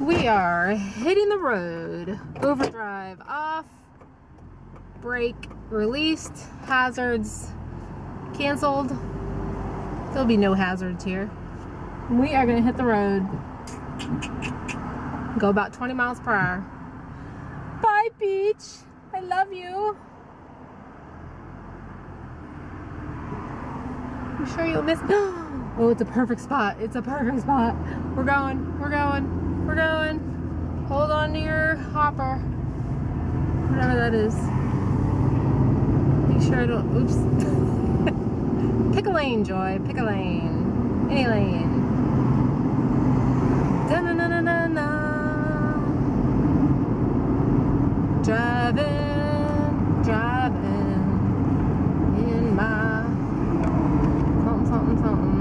We are hitting the road. Overdrive off. Brake released. Hazards canceled. There'll be no hazards here. We are going to hit the road. Go about 20 miles per hour. Bye, beach. I love you. You sure you'll miss? Oh, it's a perfect spot. It's a perfect spot. We're going. We're going. We're going. Hold on to your hopper. Whatever that is. Make sure I don't. Oops. Pick a lane, Joy. Pick a lane. Any lane. Da-na-na-na-na-na. Driving, driving in my something, something, something.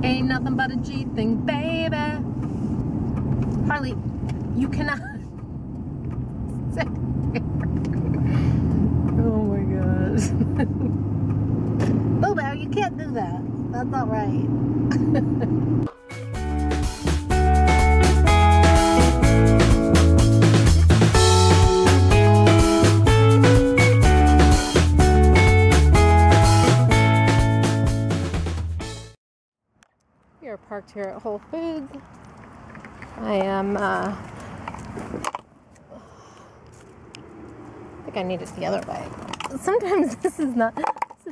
Ain't nothing but a G thing, baby. Harley, you cannot sit here. Oh my gosh. Bobo, you can't do that. That's not right. We are parked here at Whole Foods. I am, I think I need it the other way. Sometimes this is the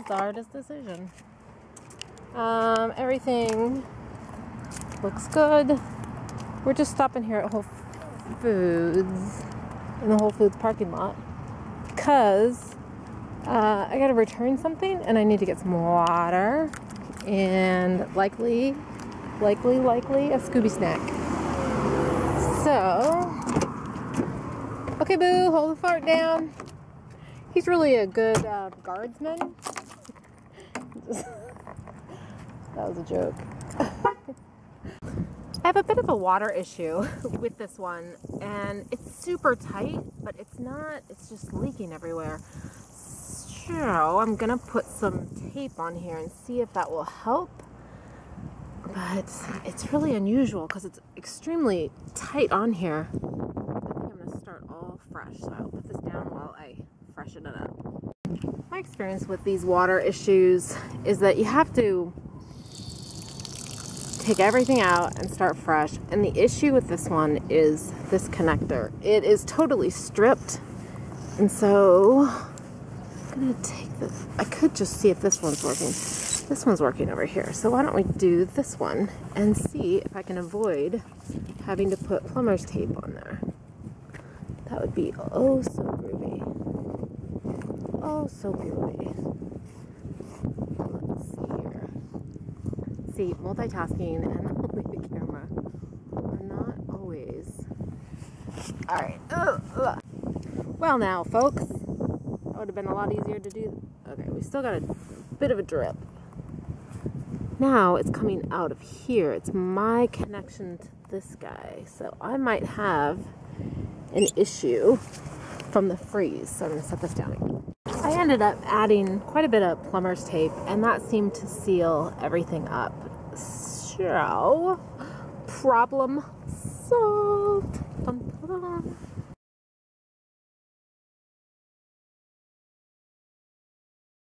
hardest decision. Everything looks good. We're just stopping here at Whole Foods, in the Whole Foods parking lot, because I gotta return something and I need to get some water and likely a Scooby snack. So, okay, Boo, hold the fart down. He's really a good guardsman. That was a joke. I have a bit of a water issue with this one, and it's super tight, but it's not, it's just leaking everywhere. So I'm gonna put some tape on here and see if that will help. But it's really unusual because it's extremely tight on here. I think I'm gonna start all fresh, so I'll put this down while I freshen it up. My experience with these water issues is that you have to take everything out and start fresh. And the issue with this one is this connector. It is totally stripped. And so I'm gonna take this. I could just see if this one's working. This one's working over here. So why don't we do this one and see if I can avoid having to put plumber's tape on there. That would be oh so groovy. Oh, so groovy. Let's see here. See, multitasking and holding the camera are not always. Alright. Well now, folks. That would have been a lot easier to do. Okay, we still got a bit of a drip. Now it's coming out of here. It's my connection to this guy. So I might have an issue from the freeze. So I'm going to set this down again. I ended up adding quite a bit of plumber's tape, and that seemed to seal everything up. So, problem solved. Dun, dun, dun.